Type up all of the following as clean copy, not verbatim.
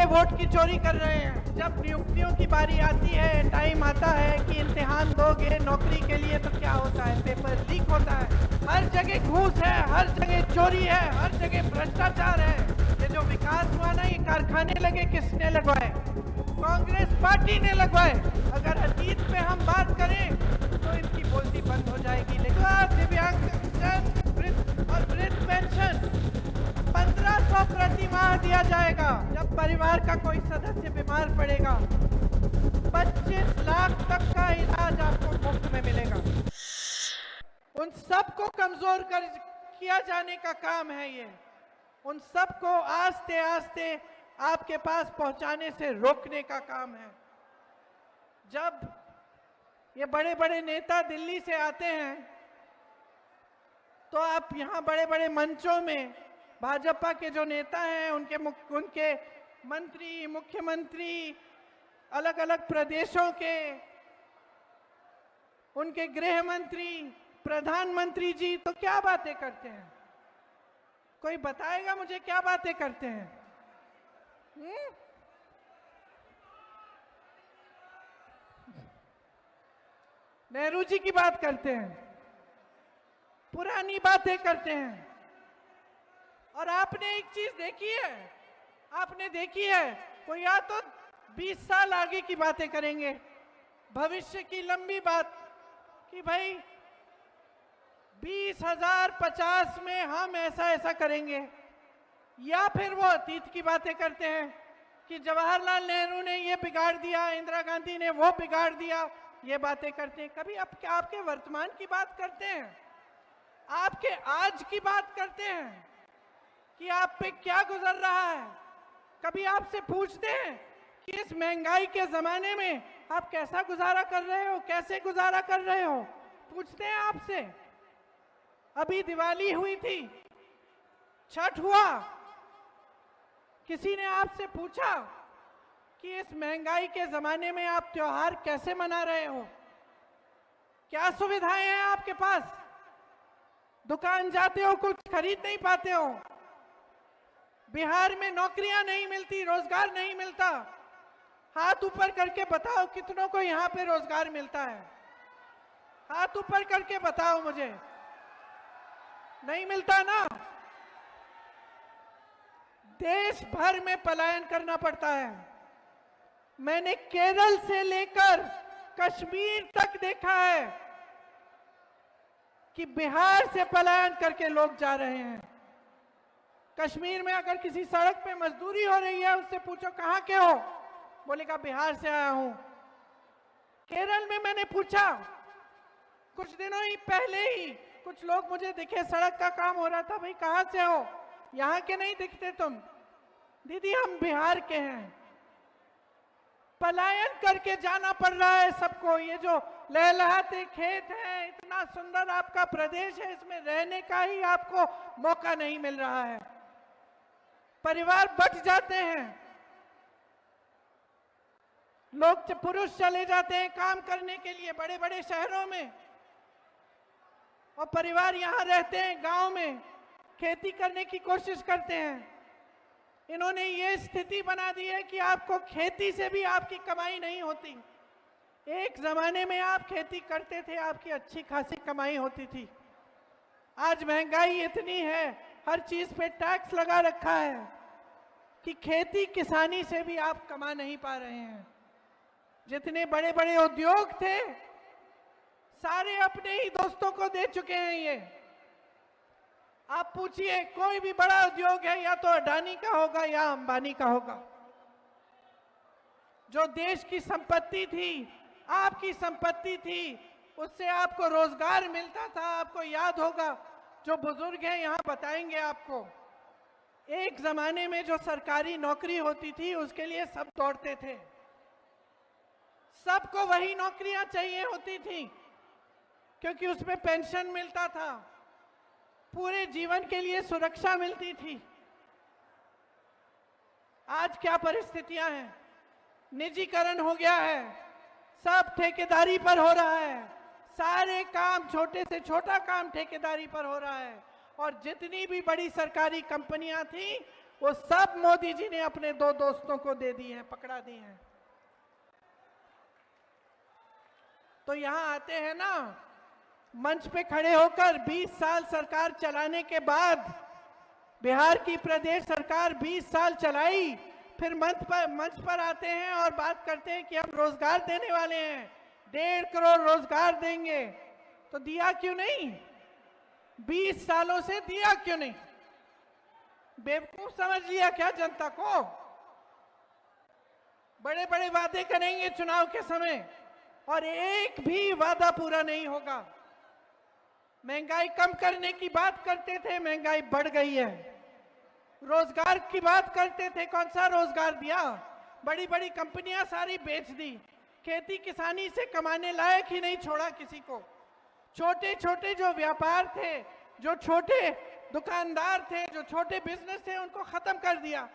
लिए वोट की चोरी कर रहे हैं। जब नियुक्तियों की बारी आती है, टाइम आता है कि इम्तिहान दोगे नौकरी के लिए, तो क्या होता है? पेपर लीक होता है, हर जगह घूस है, हर जगह चोरी है, हर जगह भ्रष्टाचार है। ये जो विकास हुआ ना, ये कारखाने लगे किसने लगवाए? कांग्रेस पार्टी ने लगवाए। अगर अतीत में हम बात करें तो इनकी बोलती बंद हो जाएगी। लेकिन दिव्यांगजन और वृद्ध पेंशन 1500 प्रति माह दिया जाएगा। जब परिवार का कोई सदस्य बीमार पड़ेगा, 25 लाख तक का इलाज आपको मुफ्त में मिलेगा। उन सबको कमजोर किया जाने का काम है ये। उन सबको आस्ते आस्ते आपके पास पहुंचाने से रोकने का काम है। जब ये बड़े बड़े नेता दिल्ली से आते हैं तो आप यहाँ बड़े बड़े मंचों में भाजपा के जो नेता हैं, उनके मंत्री, मुख्यमंत्री, अलग अलग प्रदेशों के उनके गृह मंत्री, प्रधानमंत्री जी तो क्या बातें करते हैं? कोई बताएगा मुझे क्या बातें करते हैं? नेहरू जी की बात करते हैं, पुरानी बातें करते हैं। और आपने एक चीज देखी है, आपने देखी है, वो या तो 20 साल आगे की बातें करेंगे, भविष्य की लंबी बात कि भाई 2050 में हम ऐसा ऐसा करेंगे, या फिर वो अतीत की बातें करते हैं कि जवाहरलाल नेहरू ने ये बिगाड़ दिया, इंदिरा गांधी ने वो बिगाड़ दिया, ये बातें करते हैं। कभी आपके वर्तमान की बात करते हैं, आपके आज की बात करते हैं कि आप पे क्या गुजर रहा है? कभी आपसे पूछते हैं कि इस महंगाई के जमाने में आप कैसा गुजारा कर रहे हो, कैसे गुजारा कर रहे हो? पूछते हैं आपसे। अभी दिवाली हुई थी, छठ हुआ, किसी ने आपसे पूछा कि इस महंगाई के जमाने में आप त्योहार कैसे मना रहे हो? क्या सुविधाएं हैं आपके पास? दुकान जाते हो, कुछ खरीद नहीं पाते हो। बिहार में नौकरियां नहीं मिलती, रोजगार नहीं मिलता। हाथ ऊपर करके बताओ कितनों को यहां पे रोजगार मिलता है? हाथ ऊपर करके बताओ मुझे। नहीं मिलता ना? देश भर में पलायन करना पड़ता है। मैंने केरल से लेकर कश्मीर तक देखा है कि बिहार से पलायन करके लोग जा रहे हैं। कश्मीर में अगर किसी सड़क पे मजदूरी हो रही है, उससे पूछो कहां के हो, बोलेगा बिहार से आया हूं। केरल में मैंने पूछा, कुछ दिनों ही पहले ही कुछ लोग मुझे दिखे, सड़क का काम हो रहा था, भाई कहां से हो? यहां के नहीं दिखते तुम। दीदी हम बिहार के हैं। पलायन करके जाना पड़ रहा है सबको। ये जो लहलहाते खेत हैं, इतना सुंदर आपका प्रदेश है, इसमें रहने का ही आपको मौका नहीं मिल रहा है। परिवार बट जाते हैं, लोग पुरुष चले जाते हैं काम करने के लिए बड़े बड़े शहरों में, और परिवार यहां रहते हैं गांव में, खेती करने की कोशिश करते हैं। इन्होंने ये स्थिति बना दी है कि आपको खेती से भी आपकी कमाई नहीं होती। एक जमाने में आप खेती करते थे, आपकी अच्छी खासी कमाई होती थी। आज महंगाई इतनी है, हर चीज पे टैक्स लगा रखा है कि खेती किसानी से भी आप कमा नहीं पा रहे हैं। जितने बड़े बड़े उद्योग थे, सारे अपने ही दोस्तों को दे चुके हैं। ये आप पूछिए, कोई भी बड़ा उद्योग है या तो अडानी का होगा या अंबानी का होगा। जो देश की संपत्ति थी, आपकी संपत्ति थी, उससे आपको रोजगार मिलता था। आपको याद होगा, जो बुजुर्ग हैं यहां बताएंगे आपको, एक जमाने में जो सरकारी नौकरी होती थी उसके लिए सब दौड़ते थे। सबको वही नौकरियां चाहिए होती थी क्योंकि उसमें पेंशन मिलता था, पूरे जीवन के लिए सुरक्षा मिलती थी। आज क्या परिस्थितियां हैं? निजीकरण हो गया है, सब ठेकेदारी पर हो रहा है, सारे काम, छोटे से छोटा काम ठेकेदारी पर हो रहा है। और जितनी भी बड़ी सरकारी कंपनियां थी वो सब मोदी जी ने अपने 2 दोस्तों को दे दिए हैं, पकड़ा दिए हैं। तो यहां आते हैं ना, मंच पे खड़े होकर 20 साल सरकार चलाने के बाद, बिहार की प्रदेश सरकार 20 साल चलाई, फिर मंच पर आते हैं और बात करते हैं कि हम रोजगार देने वाले हैं, 1.5 करोड़ रोजगार देंगे। तो दिया क्यों नहीं? 20 सालों से दिया क्यों नहीं? बेवकूफ समझ लिया क्या जनता को? बड़े बड़े वादे करेंगे चुनाव के समय और एक भी वादा पूरा नहीं होगा। महंगाई कम करने की बात करते थे, महंगाई बढ़ गई है। रोजगार की बात करते थे, कौन सा रोजगार दिया? बड़ी बड़ी कंपनियां सारी बेच दी, खेती किसानी से कमाने लायक ही नहीं छोड़ा किसी को। छोटे छोटे जो व्यापार थे, जो छोटे दुकानदार थे, जो छोटे बिजनेस थे, उनको खत्म कर दिया।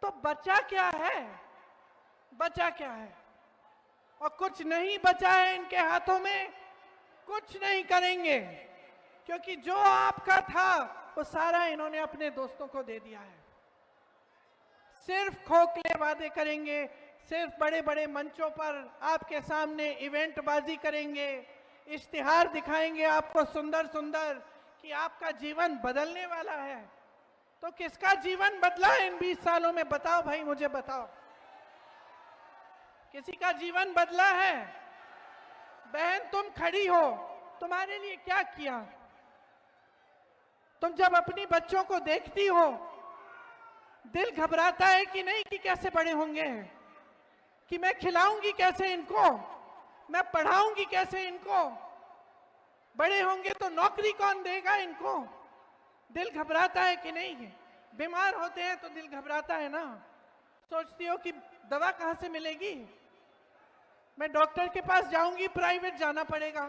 तो बचा क्या है? बचा क्या है? और कुछ नहीं बचा है इनके हाथों में, कुछ नहीं करेंगे, क्योंकि जो आपका था वो सारा इन्होंने अपने दोस्तों को दे दिया है। सिर्फ खोखले वादे करेंगे, सिर्फ बड़े बड़े मंचों पर आपके सामने इवेंटबाजी करेंगे, इश्तिहार दिखाएंगे आपको सुंदर सुंदर कि आपका जीवन बदलने वाला है। तो किसका जीवन बदला है इन 20 सालों में? बताओ भाई, मुझे बताओ, किसी का जीवन बदला है? बहन तुम खड़ी हो, तुम्हारे लिए क्या किया? तुम जब अपनी बच्चों को देखती हो, दिल घबराता है कि नहीं कि कैसे बड़े होंगे, कि मैं खिलाऊंगी कैसे इनको, मैं पढ़ाऊंगी कैसे इनको, बड़े होंगे तो नौकरी कौन देगा इनको? दिल घबराता है कि नहीं? बीमार होते हैं तो दिल घबराता है ना, सोचती हो कि दवा कहां से मिलेगी, मैं डॉक्टर के पास जाऊंगी, प्राइवेट जाना पड़ेगा,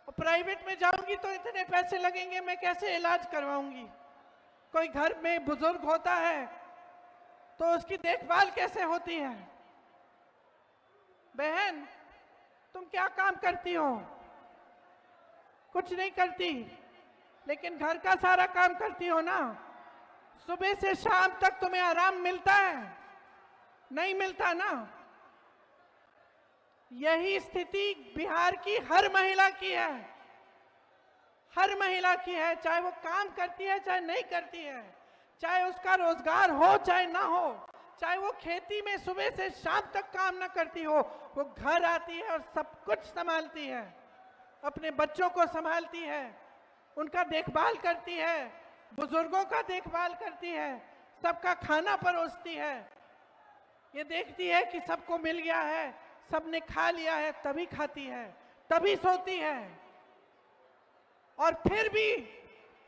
और प्राइवेट में जाऊंगी तो इतने पैसे लगेंगे, मैं कैसे इलाज करवाऊंगी? कोई घर में बुजुर्ग होता है तो उसकी देखभाल कैसे होती है? बहन तुम क्या काम करती हो? कुछ नहीं करती, लेकिन घर का सारा काम करती हो ना। सुबह से शाम तक तुम्हें आराम मिलता है? नहीं मिलता ना। यही स्थिति बिहार की हर महिला की है, हर महिला की है, चाहे वो काम करती है चाहे नहीं करती है, चाहे उसका रोजगार हो चाहे ना हो, चाहे वो खेती में सुबह से शाम तक काम ना करती हो, वो घर आती है और सब कुछ संभालती है, अपने बच्चों को संभालती है, उनका देखभाल करती है, बुजुर्गों का देखभाल करती है, सबका खाना परोसती है, ये देखती है कि सबको मिल गया है, सबने खा लिया है, तभी खाती है, तभी सोती है, और फिर भी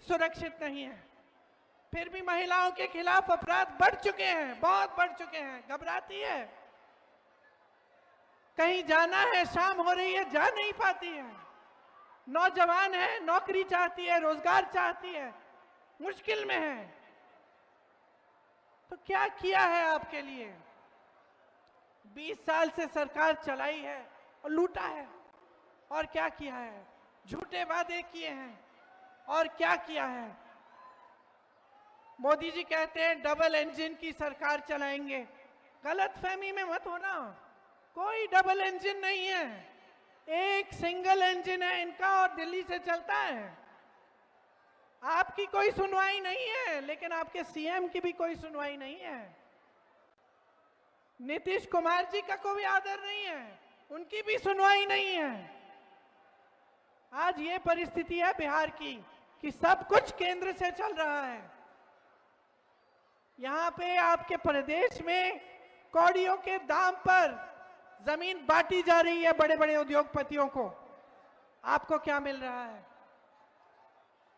सुरक्षित नहीं है। फिर भी महिलाओं के खिलाफ अपराध बढ़ चुके हैं, बहुत बढ़ चुके हैं, घबराती है, कहीं जाना है, शाम हो रही है, जा नहीं पाती है, नौजवान है, नौकरी चाहती है, रोजगार चाहती है, मुश्किल में है। तो क्या किया है आपके लिए? 20 साल से सरकार चलाई है और लूटा है, और क्या किया है? झूठे वादे किए हैं, और क्या किया है? मोदी जी कहते हैं डबल इंजन की सरकार चलाएंगे, गलतफहमी में मत होना, कोई डबल इंजन नहीं है, एक सिंगल इंजन है इनका और दिल्ली से चलता है। आपकी कोई सुनवाई नहीं है, लेकिन आपके सीएम की भी कोई सुनवाई नहीं है, नीतीश कुमार जी का कोई आदर नहीं है, उनकी भी सुनवाई नहीं है। आज ये परिस्थिति है बिहार की कि सब कुछ केंद्र से चल रहा है। यहां पे आपके प्रदेश में कौड़ियों के दाम पर जमीन बांटी जा रही है बड़े बड़े उद्योगपतियों को। आपको क्या मिल रहा है?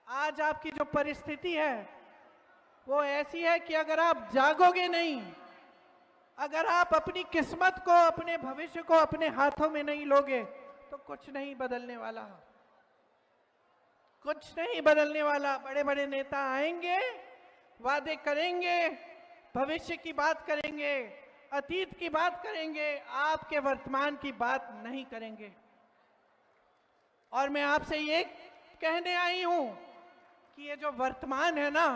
आज आपकी जो परिस्थिति है वो ऐसी है कि अगर आप जागोगे नहीं, अगर आप अपनी किस्मत को, अपने भविष्य को अपने हाथों में नहीं लोगे, तो कुछ नहीं बदलने वाला, कुछ नहीं बदलने वाला। बड़े बड़े नेता आएंगे, वादे करेंगे, भविष्य की बात करेंगे, अतीत की बात करेंगे, आपके वर्तमान की बात नहीं करेंगे। और मैं आपसे ये कहने आई हूं कि ये जो वर्तमान है ना,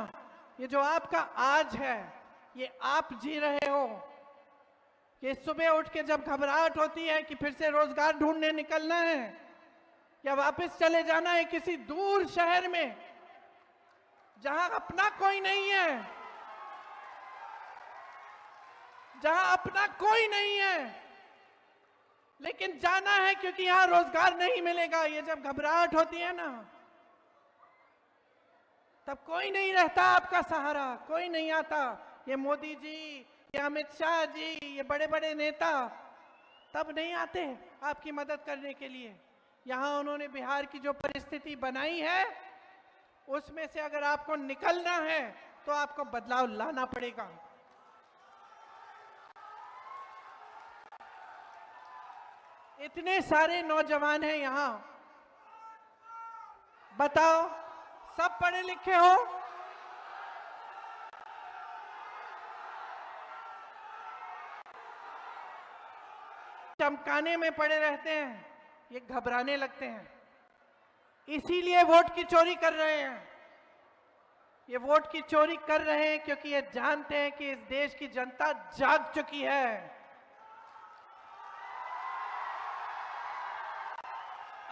ये जो आपका आज है, ये आप जी रहे हो। कि सुबह उठ के जब घबराहट होती है कि फिर से रोजगार ढूंढने निकलना है या वापस चले जाना है किसी दूर शहर में जहां अपना कोई नहीं है, जहां अपना कोई नहीं है, लेकिन जाना है क्योंकि यहां रोजगार नहीं मिलेगा। ये जब घबराहट होती है ना, तब कोई नहीं रहता आपका सहारा, कोई नहीं आता। ये मोदी जी, ये अमित शाह जी, ये बड़े बड़े नेता तब नहीं आते आपकी मदद करने के लिए। यहां उन्होंने बिहार की जो परिस्थिति बनाई है, उसमें से अगर आपको निकलना है तो आपको बदलाव लाना पड़ेगा। इतने सारे नौजवान हैं यहां, बताओ सब पढ़े लिखे हो? चमकाने में पड़े रहते हैं, ये घबराने लगते हैं, इसीलिए वोट की चोरी कर रहे हैं। ये वोट की चोरी कर रहे हैं क्योंकि ये जानते हैं कि इस देश की जनता जाग चुकी है।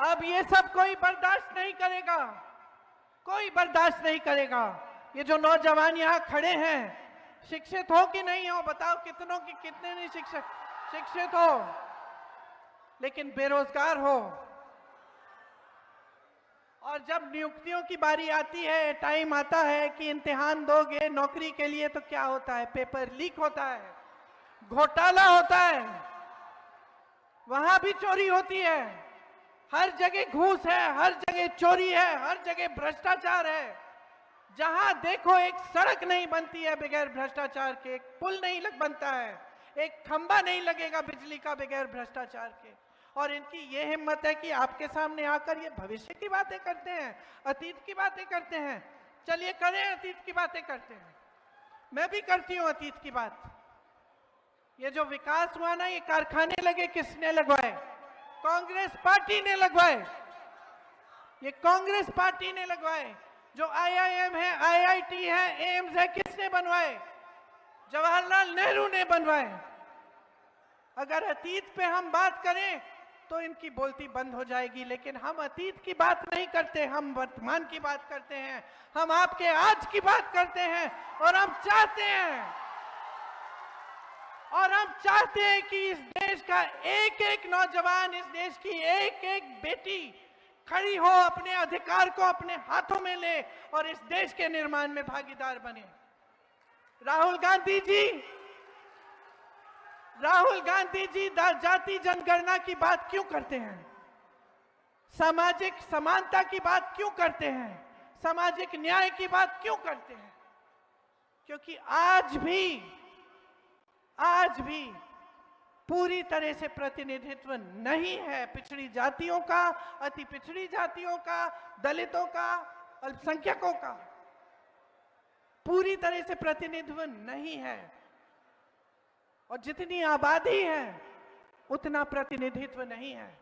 अब ये सब कोई बर्दाश्त नहीं करेगा, कोई बर्दाश्त नहीं करेगा। ये जो नौजवान यहाँ खड़े हैं, शिक्षित हो कि नहीं हो? बताओ कितनों की, कितने नहीं शिक्षित हो लेकिन बेरोजगार हो। और जब नियुक्तियों की बारी आती है, टाइम आता है कि इम्तिहान दोगे नौकरी के लिए, तो क्या होता है? पेपर लीक होता है, घोटाला होता है, वहां भी चोरी होती है। हर जगह घूस है, हर जगह चोरी है, हर जगह भ्रष्टाचार है। जहां देखो एक सड़क नहीं बनती है बगैर भ्रष्टाचार के, एक पुल नहीं बनता है, एक खंबा नहीं लगेगा बिजली का बगैर भ्रष्टाचार के। और इनकी ये हिम्मत है कि आपके सामने आकर ये भविष्य की बातें करते हैं, अतीत की बातें करते हैं। चलिए करें, अतीत की बातें करते हैं। मैं भी करती हूं अतीत की बात। ये जो विकास हुआ ना, ये कारखाने लगे, किसने लगवाए? कांग्रेस पार्टी ने लगवाए। ये कांग्रेस पार्टी ने लगवाए। जो IIM है, IIT है, एम्स है, किसने बनवाए? जवाहरलाल नेहरू ने बनवाए। अगर अतीत पे हम बात करें तो इनकी बोलती बंद हो जाएगी, लेकिन हम अतीत की बात नहीं करते, हम वर्तमान की बात करते हैं, हम आपके आज की बात करते हैं। और हम चाहते हैं कि इस देश का एक एक नौजवान, इस देश की एक एक बेटी खड़ी हो, अपने अधिकार को अपने हाथों में ले और इस देश के निर्माण में भागीदार बने। राहुल गांधी जी जाति जनगणना की बात क्यों करते हैं? सामाजिक समानता की बात क्यों करते हैं? सामाजिक न्याय की बात क्यों करते हैं? क्योंकि आज भी पूरी तरह से प्रतिनिधित्व नहीं है पिछड़ी जातियों का, अति पिछड़ी जातियों का, दलितों का, अल्पसंख्यकों का। पूरी तरह से प्रतिनिधित्व नहीं है। और जितनी आबादी है उतना प्रतिनिधित्व नहीं है।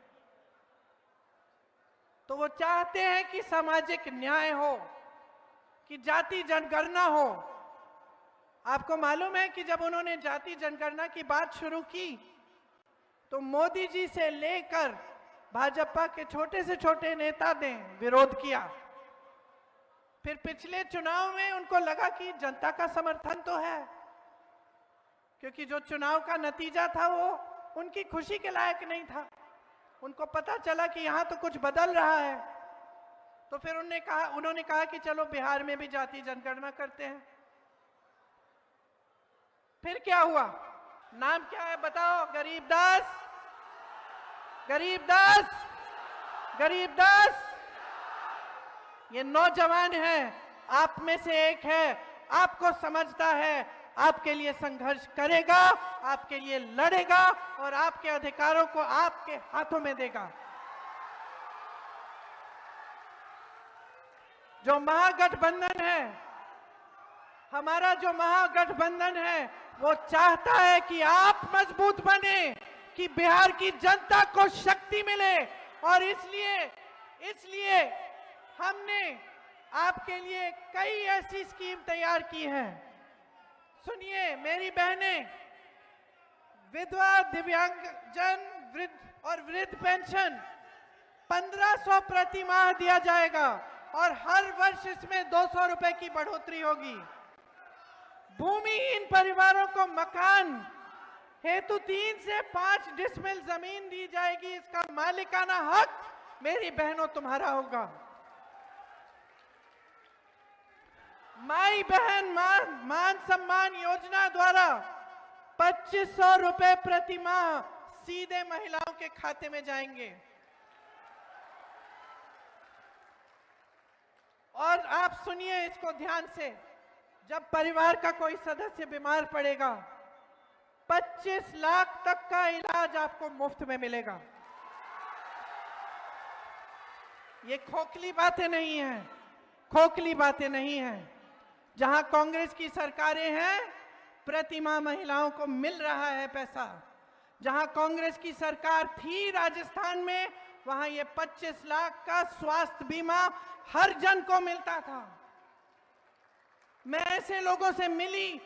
तो वो चाहते हैं कि सामाजिक न्याय हो, कि जाति जनगणना हो। आपको मालूम है कि जब उन्होंने जाति जनगणना की बात शुरू की तो मोदी जी से लेकर भाजपा के छोटे से छोटे नेता ने विरोध किया। फिर पिछले चुनाव में उनको लगा कि जनता का समर्थन तो है, क्योंकि जो चुनाव का नतीजा था वो उनकी खुशी के लायक नहीं था। उनको पता चला कि यहां तो कुछ बदल रहा है, तो फिर उन्होंने कहा कि चलो बिहार में भी जाति जनगणना करते हैं। फिर क्या हुआ? नाम क्या है बताओ? गरीबदास। ये नौजवान है, आप में से एक है, आपको समझता है, आपके लिए संघर्ष करेगा, आपके लिए लड़ेगा और आपके अधिकारों को आपके हाथों में देगा। जो महागठबंधन है, हमारा जो महागठबंधन है, वो चाहता है कि आप मजबूत बने, कि बिहार की जनता को शक्ति मिले। और इसलिए हमने आपके लिए कई ऐसी स्कीम तैयार की है। सुनिए मेरी बहनें, विधवा, दिव्यांगजन, वृद्ध और वृद्ध पेंशन 1500 प्रति माह दिया जाएगा और हर वर्ष इसमें 200 रुपए की बढ़ोतरी होगी। भूमिहीन परिवारों को मकान हेतु 3 से 5 डिसमिल जमीन दी जाएगी। इसका मालिकाना हक मेरी बहनों तुम्हारा होगा। माई बहन मान सम्मान योजना द्वारा 2500 रुपए प्रति माह सीधे महिलाओं के खाते में जाएंगे। और आप सुनिए इसको ध्यान से, जब परिवार का कोई सदस्य बीमार पड़ेगा 25 लाख तक का इलाज आपको मुफ्त में मिलेगा। ये खोखली बातें नहीं हैं, खोखली बातें नहीं हैं। जहां कांग्रेस की सरकारें हैं प्रति माह महिलाओं को मिल रहा है पैसा। जहां कांग्रेस की सरकार थी राजस्थान में, वहां ये 25 लाख का स्वास्थ्य बीमा हर जन को मिलता था। मैं ऐसे लोगों से मिली